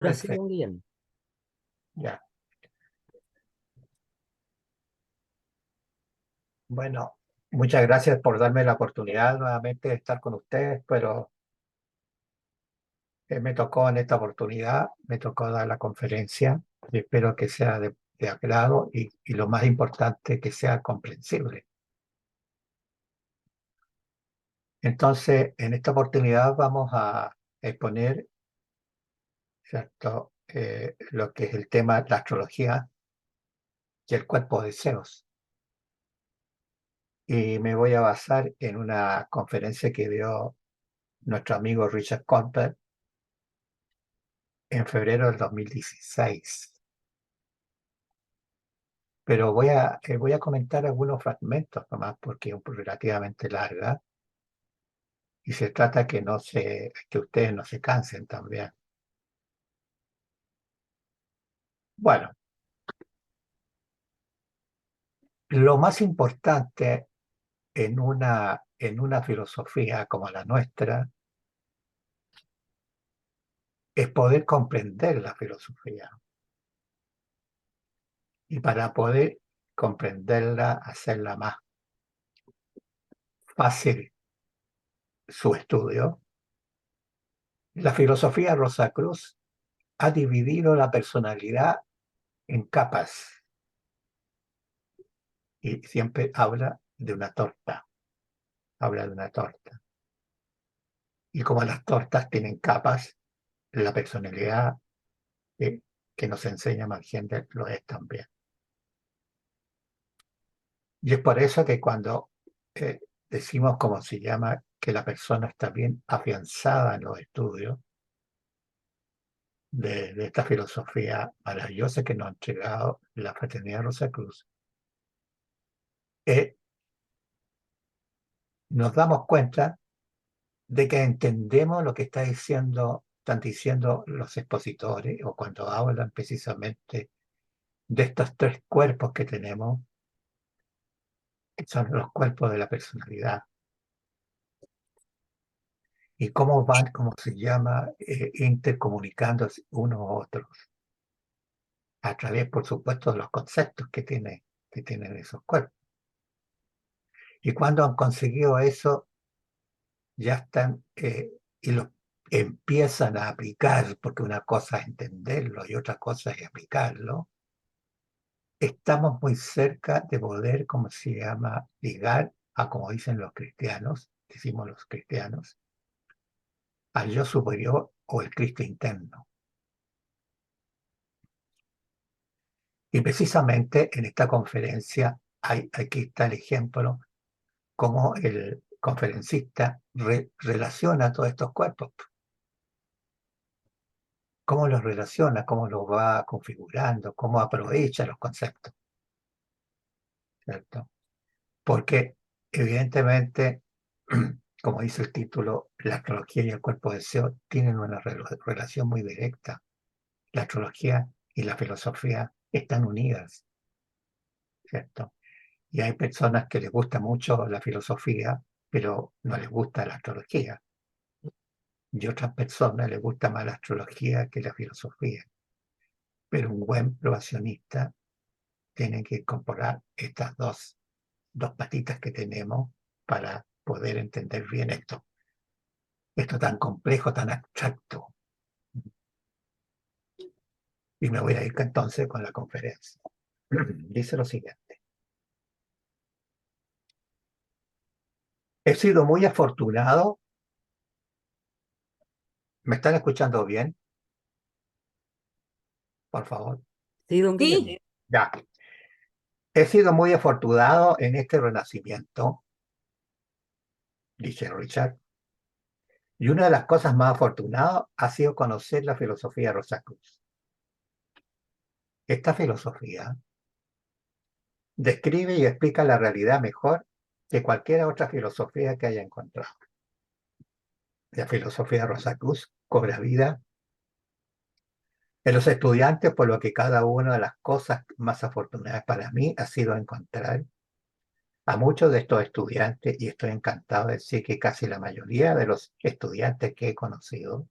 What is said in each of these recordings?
Ahora sí, don Perfecto, Guillermo. ya. Bueno, muchas gracias por darme la oportunidad nuevamente de estar con ustedes, pero me tocó en esta oportunidad, me tocó dar la conferencia y espero que sea de agrado y lo más importante, que sea comprensible. Entonces, en esta oportunidad vamos a exponer, ¿cierto? Lo que es el tema de la astrología y el cuerpo de deseos. Y me voy a basar en una conferencia que dio nuestro amigo Richard Colbert en febrero del 2016. Pero voy a comentar algunos fragmentos nomás porque es relativamente larga y se trata que ustedes no se cansen también. Bueno, lo más importante en una filosofía como la nuestra es poder comprender la filosofía y para poder comprenderla, hacerla más fácil su estudio. La filosofía Rosacruz ha dividido la personalidad en capas y siempre habla de una torta. Y como las tortas tienen capas, la personalidad eh, que nos enseña Margender lo es también. Y es por eso que cuando decimos, como se llama, que la persona está bien afianzada en los estudios de esta filosofía maravillosa que nos ha entregado la Fraternidad Rosacruz, eh, nos damos cuenta de que entendemos lo que están diciendo los expositores, o cuando hablan precisamente de estos tres cuerpos que tenemos, que son los cuerpos de la personalidad, y cómo van, como se llama, intercomunicándose unos a otros, a través, por supuesto, de los conceptos que tienen esos cuerpos. Y cuando han conseguido eso, ya están, y lo empiezan a aplicar, porque una cosa es entenderlo y otra cosa es aplicarlo. Estamos muy cerca de poder, como se llama, ligar a, como dicen los cristianos, decimos los cristianos, al yo superior o el Cristo interno. Y precisamente en esta conferencia aquí está el ejemplo, cómo el conferencista relaciona todos estos cuerpos, cómo los relaciona, cómo los va configurando, cómo aprovecha los conceptos, ¿cierto? Porque evidentemente, como dice el título, la astrología y el cuerpo de deseo tienen una relación muy directa. La astrología y la filosofía están unidas, ¿cierto? Y hay personas que les gusta mucho la filosofía, pero no les gusta la astrología. Y otras personas les gusta más la astrología que la filosofía. Pero un buen probacionista tiene que incorporar estas dos patitas que tenemos para poder entender bien esto tan complejo, tan abstracto. Y me voy a ir entonces con la conferencia. Dice lo siguiente. He sido muy afortunado. ¿Me están escuchando bien? Por favor. Sí, don Sí, Guillermo. Ya. He sido muy afortunado en este renacimiento, dice Richard, y una de las cosas más afortunadas ha sido conocer la filosofía Rosacruz. Esta filosofía describe y explica la realidad mejor que cualquier otra filosofía que haya encontrado. La filosofía Rosacruz cobra vida en los estudiantes, por lo que cada una de las cosas más afortunadas para mí ha sido encontrar a muchos de estos estudiantes, y estoy encantado de decir que casi la mayoría de los estudiantes que he conocido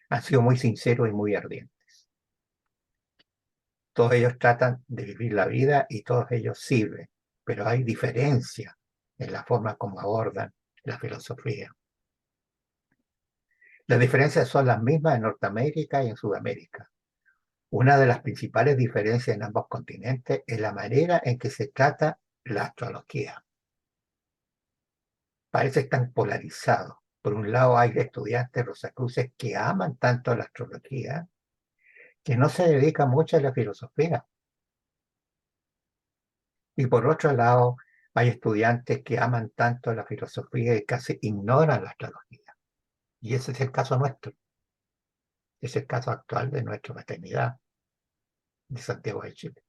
Han sido muy sinceros y muy ardientes. Todos ellos tratan de vivir la vida y todos ellos sirven, pero hay diferencia en la forma como abordan la filosofía. Las diferencias son las mismas en Norteamérica y en Sudamérica. Una de las principales diferencias en ambos continentes es la manera en que se trata la astrología. Parece tan polarizado. Por un lado hay estudiantes rosacruces que aman tanto la astrología que no se dedican mucho a la filosofía. Y por otro lado hay estudiantes que aman tanto la filosofía y casi ignoran la astrología. Y ese es el caso nuestro. Es el caso actual de nuestra fraternidad de Santiago de Chile.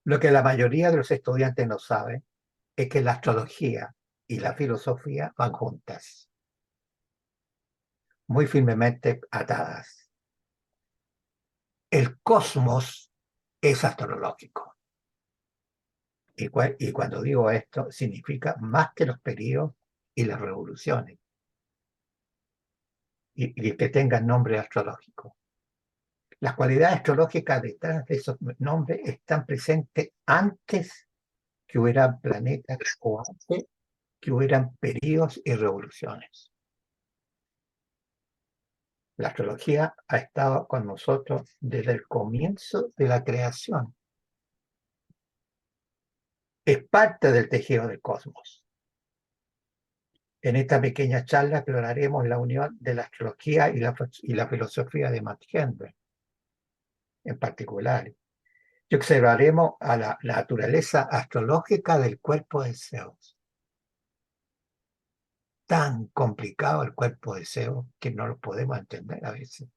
Lo que la mayoría de los estudiantes no saben es que la astrología y la filosofía van juntas, muy firmemente atadas. El cosmos es astrológico. Y cuando digo esto, significa más que los periodos y las revoluciones, y que tengan nombre astrológico. Las cualidades astrológicas detrás de esos nombres están presentes antes que hubieran planetas o antes que hubieran periodos y revoluciones. La astrología ha estado con nosotros desde el comienzo de la creación. Es parte del tejido del cosmos. En esta pequeña charla exploraremos la unión de la astrología y la filosofía de Matt Henry, en particular. Y observaremos a la naturaleza astrológica del cuerpo de Zeus. Tan complicado el cuerpo de Zeus que no lo podemos entender a veces.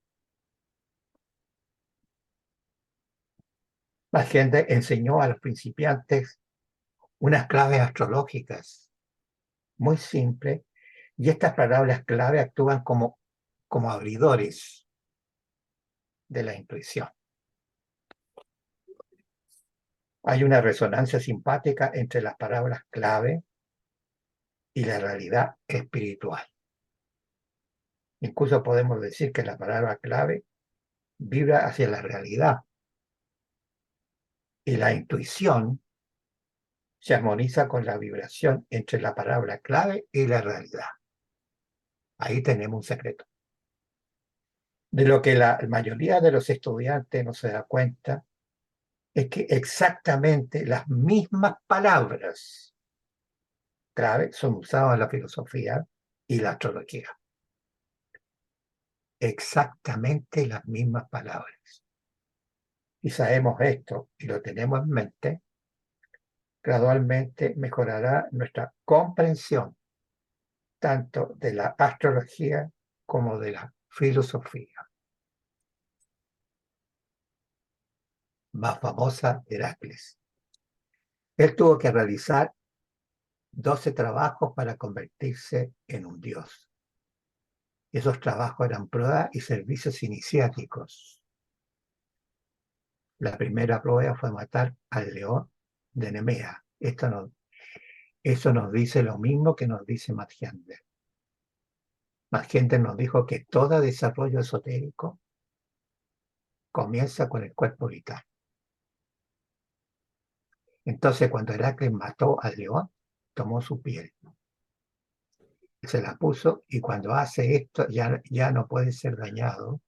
Matt Henry enseñó a los principiantes unas claves astrológicas muy simples, y estas palabras clave actúan como abridores de la intuición. Hay una resonancia simpática entre las palabras clave y la realidad espiritual. Incluso podemos decir que la palabra clave vibra hacia la realidad y la intuición se armoniza con la vibración entre la palabra clave y la realidad. Ahí tenemos un secreto. De lo que la mayoría de los estudiantes no se da cuenta es que exactamente las mismas palabras clave son usadas en la filosofía y la astrología. Exactamente las mismas palabras. Si sabemos esto y lo tenemos en mente, gradualmente mejorará nuestra comprensión tanto de la astrología como de la filosofía. Más famosa, Heracles. Él tuvo que realizar 12 trabajos para convertirse en un dios. Esos trabajos eran pruebas y servicios iniciáticos. La primera prueba fue matar al león de Nemea. Eso nos dice lo mismo que nos dice Matt Henry. Matt Henry nos dijo que todo desarrollo esotérico comienza con el cuerpo vital. Entonces, cuando Heracles mató al león, tomó su piel, se la puso, y cuando hace esto ya no puede ser dañado.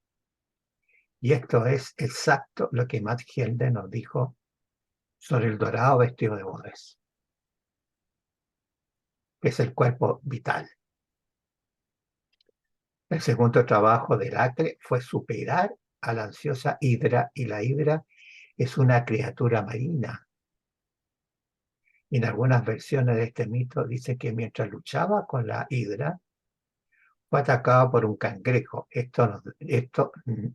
Y esto es exacto lo que Matt Henry nos dijo sobre el dorado vestido de bodas, que es el cuerpo vital. El segundo trabajo de Heracles fue superar a la ansiosa Hidra, y la Hidra es una criatura marina. En algunas versiones de este mito dice que mientras luchaba con la Hidra, fue atacado por un cangrejo. Esto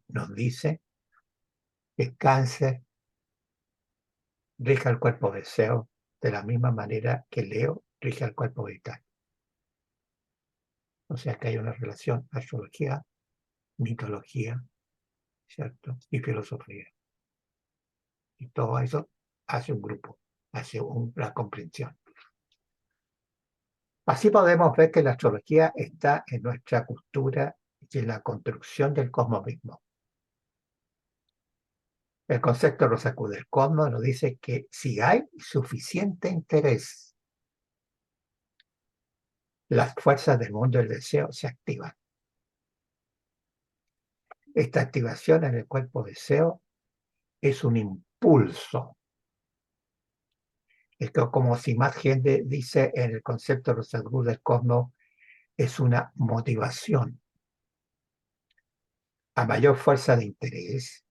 nos dice que el cáncer rige al cuerpo de Zeus de la misma manera que Leo rige al cuerpo vital. O sea que hay una relación astrología, mitología, ¿cierto? Y filosofía. Y todo eso hace un grupo, hace una comprensión. Así podemos ver que la astrología está en nuestra cultura y en la construcción del cosmos mismo. El concepto Rosacu del cosmos nos dice que si hay suficiente interés, las fuerzas del mundo del deseo se activan. Esta activación en el cuerpo deseo es un impulso. Es como si más gente dice en el concepto Rosacu del cosmos, es una motivación. A mayor fuerza de interés,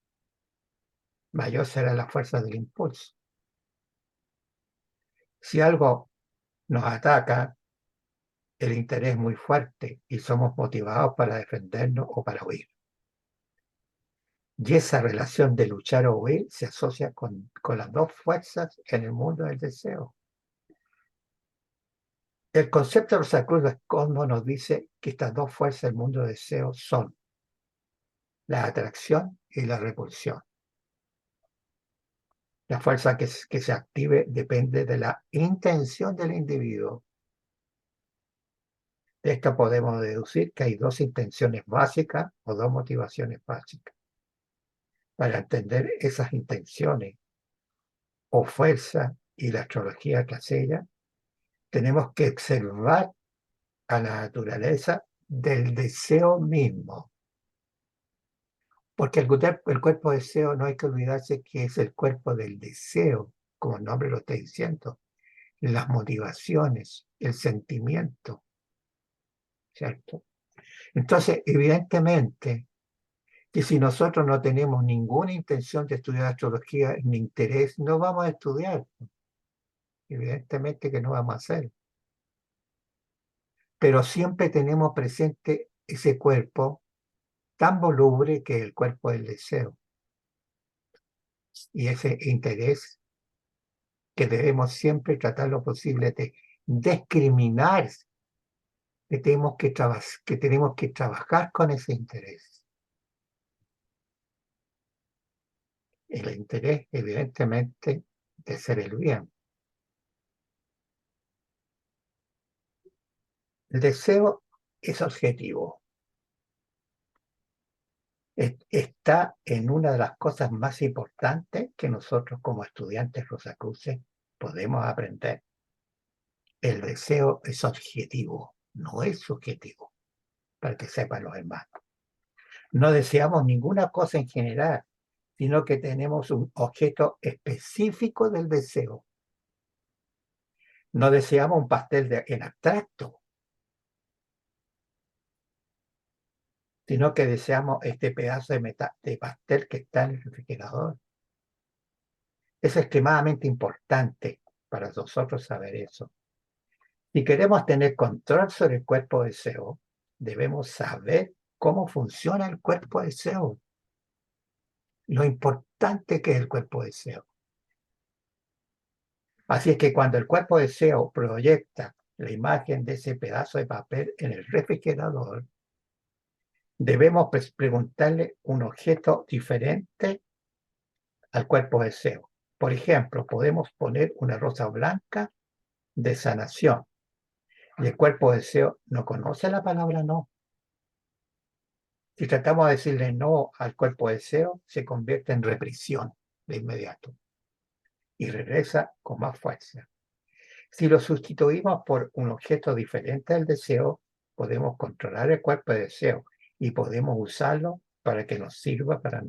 mayor será la fuerza del impulso. Si algo nos ataca, el interés es muy fuerte y somos motivados para defendernos o para huir. Y esa relación de luchar o huir se asocia con las dos fuerzas en el mundo del deseo. El concepto de Rosacruz del cosmos nos dice que estas dos fuerzas del mundo del deseo son la atracción y la repulsión. La fuerza que se active depende de la intención del individuo. De esto podemos deducir que hay dos intenciones básicas o dos motivaciones básicas. Para entender esas intenciones o fuerzas y la astrología tras ella, tenemos que observar a la naturaleza del deseo mismo. Porque el cuerpo deseo no hay que olvidarse que es el cuerpo del deseo, como el nombre lo está diciendo, las motivaciones, el sentimiento, ¿cierto? Entonces, evidentemente, que si nosotros no tenemos ninguna intención de estudiar astrología ni interés, no vamos a estudiar. Evidentemente que no vamos a hacer. Pero siempre tenemos presente ese cuerpo tan voluble que es el cuerpo del deseo. Y ese interés que debemos siempre tratar lo posible de discriminar, que tenemos que trabajar con ese interés. El interés, evidentemente, de ser el bien. El deseo es objetivo. Está en una de las cosas más importantes que nosotros como estudiantes rosacruces podemos aprender. El deseo es objetivo, no es subjetivo, para que sepan los hermanos. No deseamos ninguna cosa en general, sino que tenemos un objeto específico del deseo. No deseamos un pastel en abstracto, sino que deseamos este pedazo de pastel que está en el refrigerador. Es extremadamente importante para nosotros saber eso. Si queremos tener control sobre el cuerpo deseo, debemos saber cómo funciona el cuerpo deseo, lo importante que es el cuerpo deseo. Así es que cuando el cuerpo deseo proyecta la imagen de ese pedazo de papel en el refrigerador, debemos preguntarle un objeto diferente al cuerpo deseo. Por ejemplo, podemos poner una rosa blanca de sanación y el cuerpo deseo no conoce la palabra no. Si tratamos de decirle no al cuerpo deseo, se convierte en represión de inmediato y regresa con más fuerza. Si lo sustituimos por un objeto diferente al deseo, podemos controlar el cuerpo de deseo y podemos usarlo para que nos sirva para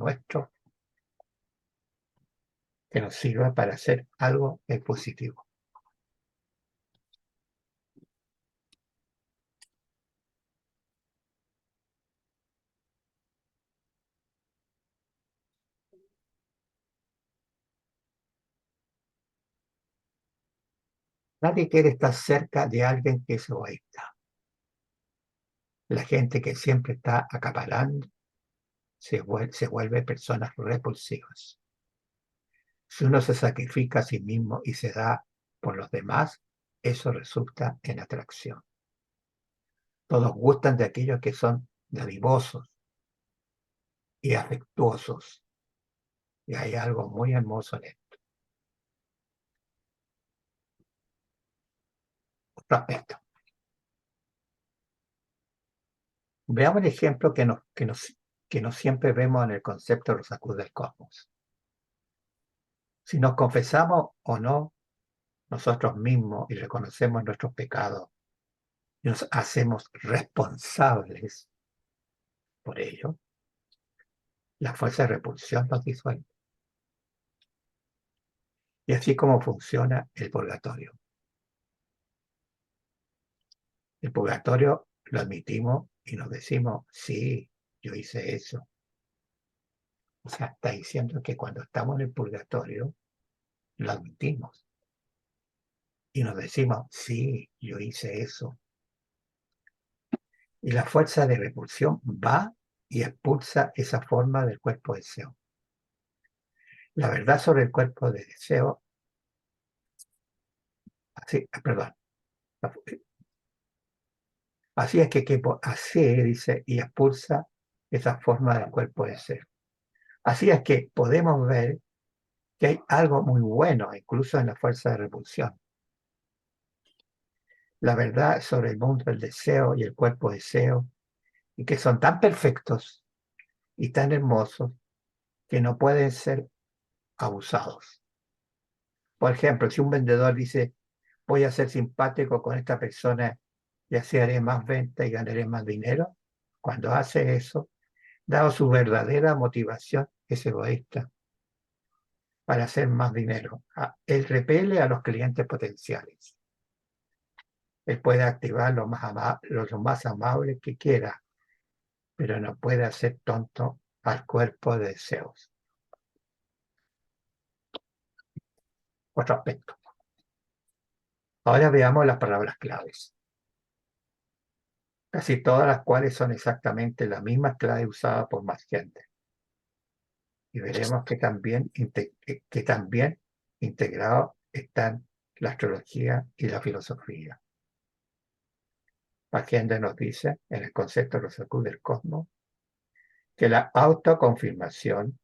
hacer algo positivo. Nadie quiere estar cerca de alguien que es egoísta. La gente que siempre está acaparando se vuelve personas repulsivas. Si uno se sacrifica a sí mismo y se da por los demás, eso resulta en atracción. Todos gustan de aquellos que son dadivosos y afectuosos. Y hay algo muy hermoso en esto. Otro aspecto. Veamos el ejemplo que no siempre vemos en el concepto de los acuerdos del cosmos. Si nos confesamos o no nosotros mismos y reconocemos nuestros pecados y nos hacemos responsables por ello, la fuerza de repulsión nos disuelve. Y así como funciona el purgatorio. El purgatorio lo admitimos y nos decimos, sí, yo hice eso. O sea, está diciendo que cuando estamos en el purgatorio, lo admitimos. Y nos decimos, sí, yo hice eso. Y la fuerza de repulsión va y expulsa esa forma del cuerpo de deseo. La verdad sobre el cuerpo de deseo, perdón, así es que así dice, y expulsa esa forma del cuerpo de deseo. Así es que podemos ver que hay algo muy bueno, incluso en la fuerza de repulsión. La verdad sobre el mundo del deseo y el cuerpo de deseo, y que son tan perfectos y tan hermosos que no pueden ser abusados. Por ejemplo, si un vendedor dice, voy a ser simpático con esta persona y así haré más venta y ganaré más dinero, cuando hace eso, dado su verdadera motivación, es egoísta para hacer más dinero. Él repele a los clientes potenciales. Él puede activar los más amables que quiera, pero no puede hacer tonto al cuerpo de deseos. Otro aspecto. Ahora veamos las palabras claves, casi todas las cuales son exactamente la misma clave usada por más gente. Y veremos que también integrados están la astrología y la filosofía. Mackenzie nos dice, en el concepto de los acuerdos del cosmos, que la autoafirmación,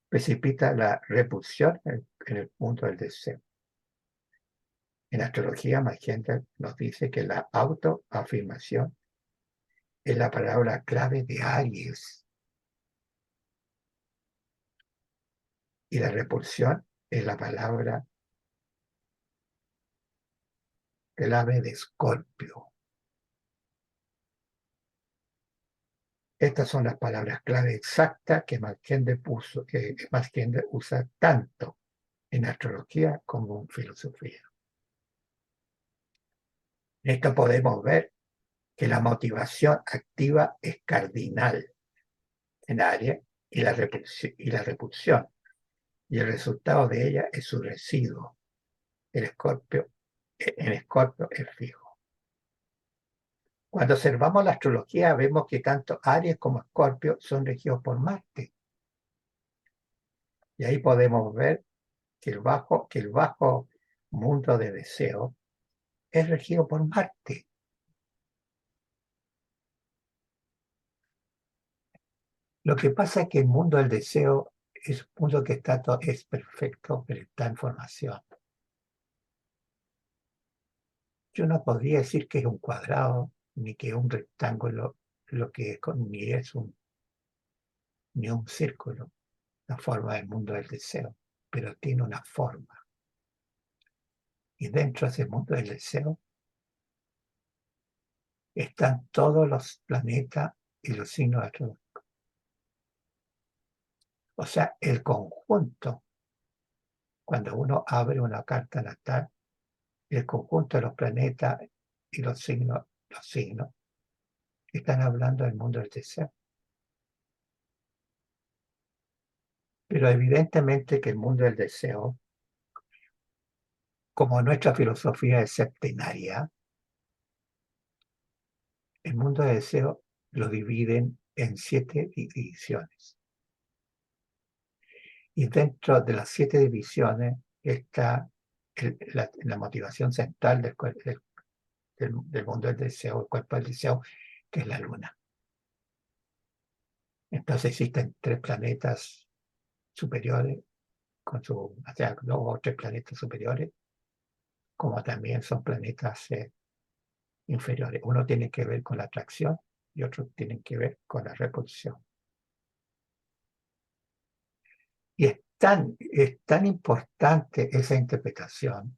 precipita la repulsión en el punto del deseo. En astrología, Mackenzie nos dice que la autoafirmación es la palabra clave de Aries y la repulsión es la palabra clave de Escorpio. Estas son las palabras clave exactas que Mackenzie usa tanto en astrología como en filosofía. En esto podemos ver que la motivación activa es cardinal en Aries y la repulsión, y el resultado de ella es su residuo. En Escorpio es fijo. Cuando observamos la astrología vemos que tanto Aries como Escorpio son regidos por Marte. Y ahí podemos ver que el bajo mundo de deseo es regido por Marte. Lo que pasa es que el mundo del deseo es un mundo que es perfecto, pero está en formación. Yo no podría decir que es un cuadrado, ni que es un rectángulo, ni un círculo, la forma del mundo del deseo, pero tiene una forma. Y dentro de ese mundo del deseo están todos los planetas y los signos astrológicos. O sea, el conjunto, cuando uno abre una carta natal, el conjunto de los planetas y los signos están hablando del mundo del deseo. Pero evidentemente que el mundo del deseo, como nuestra filosofía es septenaria, el mundo del deseo lo dividen en 7 divisiones. Y dentro de las 7 divisiones está la motivación central del mundo del deseo, el cuerpo del deseo, que es la luna. Entonces existen 3 planetas superiores, o sea, 2 o 3 planetas superiores, como también son planetas inferiores. Uno tiene que ver con la atracción y otro tiene que ver con la repulsión. Y es tan importante esa interpretación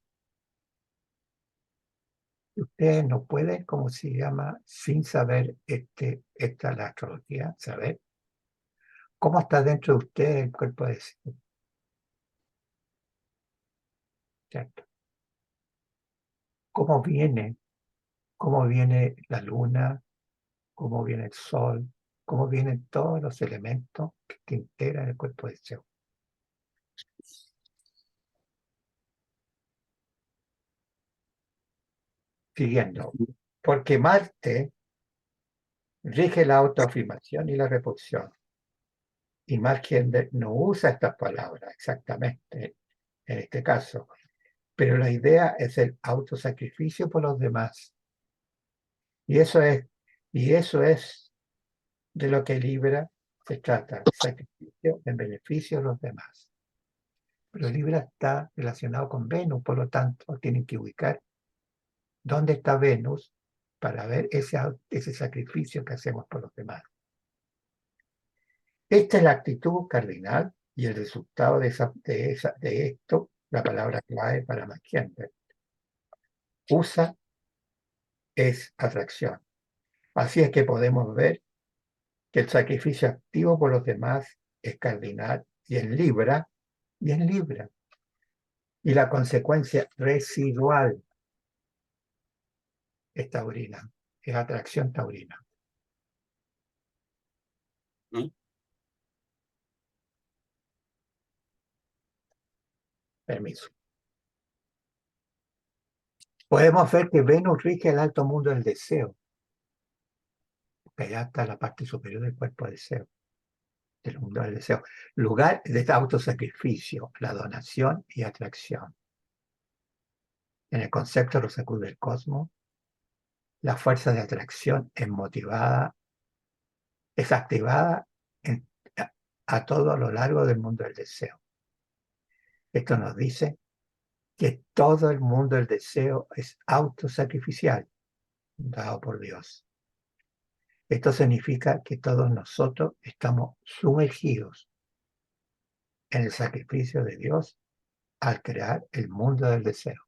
que ustedes no pueden, como se llama, sin saber la astrología, saber cómo está dentro de ustedes el cuerpo de deseo. ¿Cierto? Cómo viene la luna, cómo viene el sol, cómo vienen todos los elementos que integran el cuerpo de deseo. Siguiendo, porque Marte rige la autoafirmación y la repulsión. Y Mark Hender no usa estas palabras exactamente en este caso, pero la idea es el autosacrificio por los demás. Y eso es de lo que Libra se trata, sacrificio en beneficio de los demás. Pero Libra está relacionado con Venus, por lo tanto, tienen que ubicar dónde está Venus para ver ese sacrificio que hacemos por los demás. Esta es la actitud cardinal y el resultado de esto, la palabra clave para Mackinder. Usa es atracción. Así es que podemos ver que el sacrificio activo por los demás es cardinal y en Libra, y la consecuencia residual es taurina, es atracción taurina. Permiso. Podemos ver que Venus rige el alto mundo del deseo, que allá está la parte superior del cuerpo de deseo, del mundo del deseo. Lugar de autosacrificio, la donación y atracción. En el concepto de los sacudos del cosmos, la fuerza de atracción es activada a todo lo largo del mundo del deseo. Esto nos dice que todo el mundo del deseo es autosacrificial, dado por Dios. Esto significa que todos nosotros estamos sumergidos en el sacrificio de Dios al crear el mundo del deseo.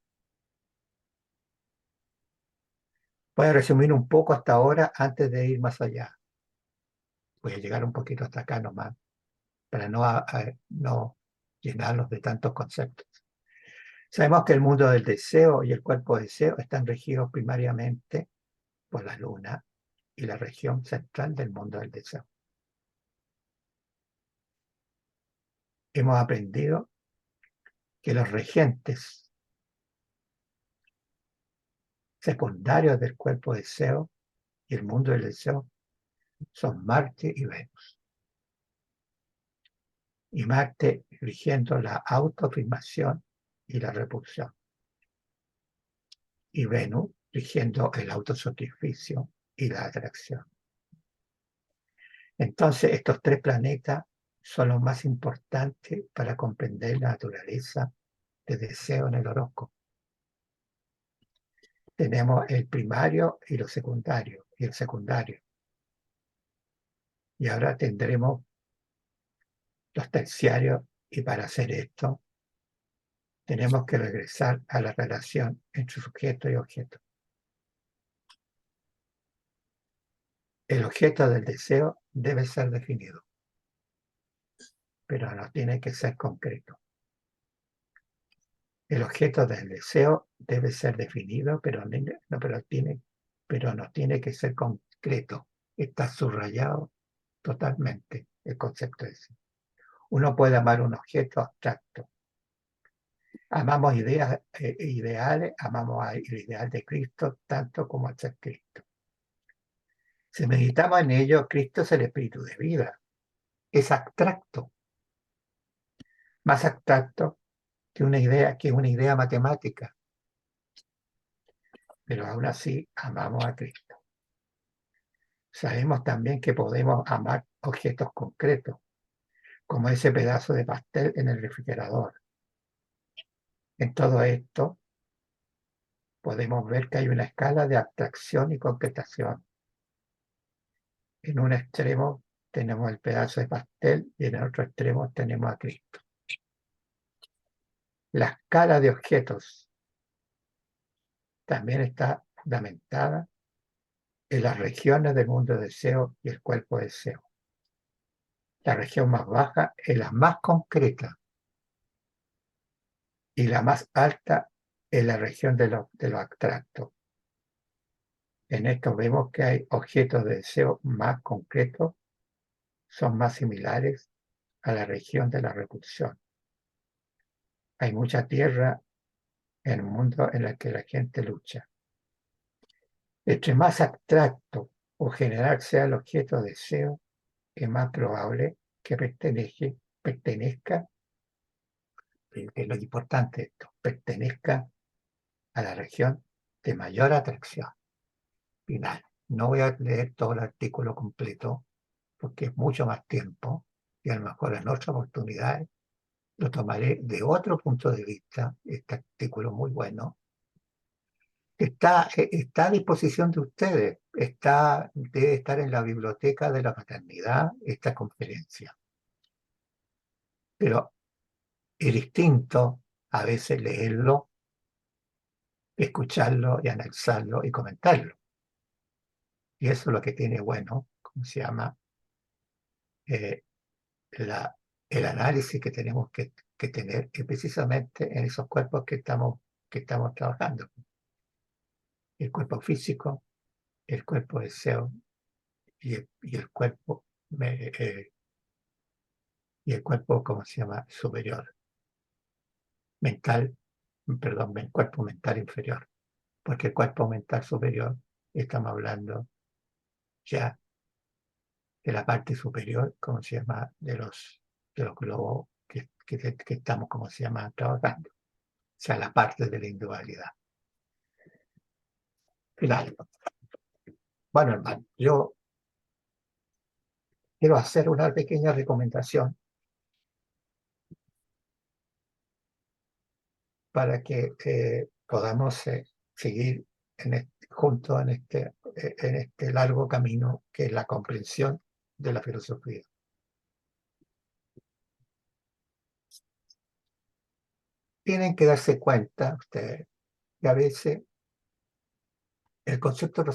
Voy a resumir un poco hasta ahora antes de ir más allá. Voy a llegar un poquito hasta acá nomás, para no llenarlos de tantos conceptos. Sabemos que el mundo del deseo y el cuerpo de deseo están regidos primariamente por la luna y la región central del mundo del deseo. Hemos aprendido que los regentes secundarios del cuerpo de deseo y el mundo del deseo son Marte y Venus. Y Marte rigiendo la autoafirmación y la repulsión. Y Venus rigiendo el autosacrificio y la atracción. Entonces, estos tres planetas son los más importantes para comprender la naturaleza de deseo en el horóscopo. Tenemos el primario y el secundario. Y ahora tendremos los terciarios, y para hacer esto tenemos que regresar a la relación entre sujeto y objeto. El objeto del deseo debe ser definido, pero no tiene que ser concreto. El objeto del deseo debe ser definido, pero no tiene que ser concreto. Está subrayado totalmente el concepto ese. Uno puede amar un objeto abstracto. Amamos ideales, amamos el ideal de Cristo tanto como al ser Cristo. Si meditamos en ello, Cristo es el espíritu de vida. Es abstracto. Más abstracto que una idea matemática. Pero aún así amamos a Cristo. Sabemos también que podemos amar objetos concretos, como ese pedazo de pastel en el refrigerador. En todo esto, podemos ver que hay una escala de abstracción y concretación. En un extremo tenemos el pedazo de pastel y en el otro extremo tenemos a Cristo. La escala de objetos también está fundamentada en las regiones del mundo de deseo y el cuerpo de deseo. La región más baja es la más concreta y la más alta es la región de lo abstracto. En esto vemos que hay objetos de deseo más concretos, son más similares a la región de la repulsión. Hay mucha tierra en el mundo en el que la gente lucha. Entre más abstracto o general sea el objeto de deseo, es más probable que pertenezca, es lo importante esto, pertenezca a la región de mayor atracción final. No voy a leer todo el artículo completo porque es mucho más tiempo y a lo mejor en otras oportunidades lo tomaré de otro punto de vista. Este artículo muy bueno está a disposición de ustedes, debe estar en la biblioteca de la fraternidad esta conferencia. Pero es distinto a veces leerlo, escucharlo y analizarlo y comentarlo. Y eso es lo que tiene bueno, ¿cómo se llama? Eh, el análisis que tenemos que tener precisamente en esos cuerpos que estamos trabajando. El cuerpo físico, el cuerpo de deseo y el cuerpo ¿cómo se llama? Superior. Mental, perdón, el cuerpo mental inferior. Porque el cuerpo mental superior, estamos hablando ya de la parte superior, ¿cómo se llama? De los globos que estamos, ¿cómo se llama? Trabajando. O sea, la parte de la individualidad. Final. Bueno, hermano, yo quiero hacer una pequeña recomendación para que podamos seguir juntos en este largo camino que es la comprensión de la filosofía. Tienen que darse cuenta ustedes que a veces el concepto de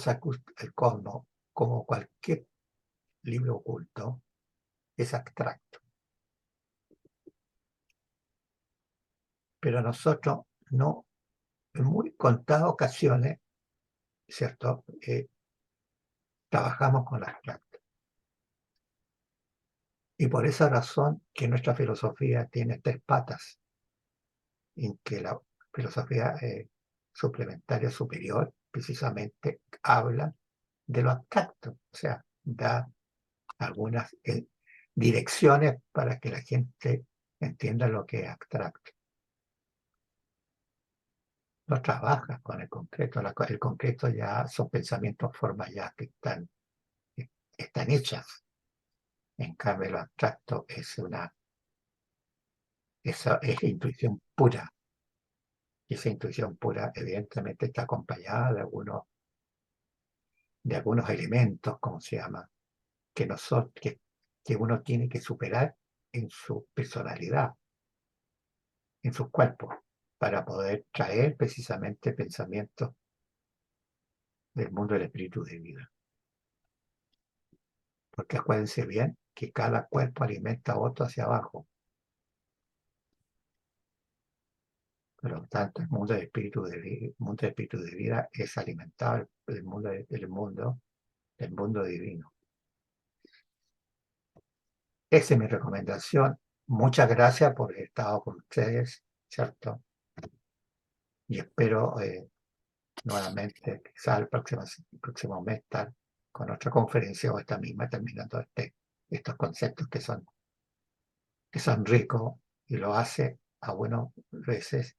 el cosmos, como cualquier libro oculto, es abstracto. Pero nosotros no, en muy contadas ocasiones, ¿cierto? Trabajamos con la abstracto. Y por esa razón que nuestra filosofía tiene tres patas, en que la filosofía suplementaria superior precisamente habla de lo abstracto, o sea, da algunas direcciones para que la gente entienda lo que es abstracto. No trabaja con el concreto, el concreto ya son pensamientos, formas ya que están hechas. En cambio, lo abstracto es intuición pura. Y esa intuición pura, evidentemente, está acompañada de algunos elementos, como se llama, que uno tiene que superar en su personalidad, en sus cuerpos, para poder traer precisamente pensamientos del mundo del espíritu de vida. Porque acuérdense bien que cada cuerpo alimenta a otro hacia abajo. Por lo tanto, el mundo del espíritu de vida es alimentado del mundo divino. Esa es mi recomendación. Muchas gracias por haber estado con ustedes, ¿cierto? Y espero nuevamente, quizás el próximo mes, estar con otra conferencia o esta misma, terminando estos conceptos que son ricos y lo hace a buenas veces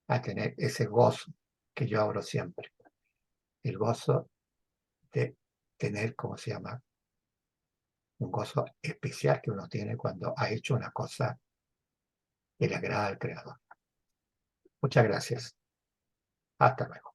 a tener ese gozo que yo hablo siempre. El gozo de tener, ¿cómo se llama? Un gozo especial que uno tiene cuando ha hecho una cosa que le agrada al Creador. Muchas gracias. Hasta luego.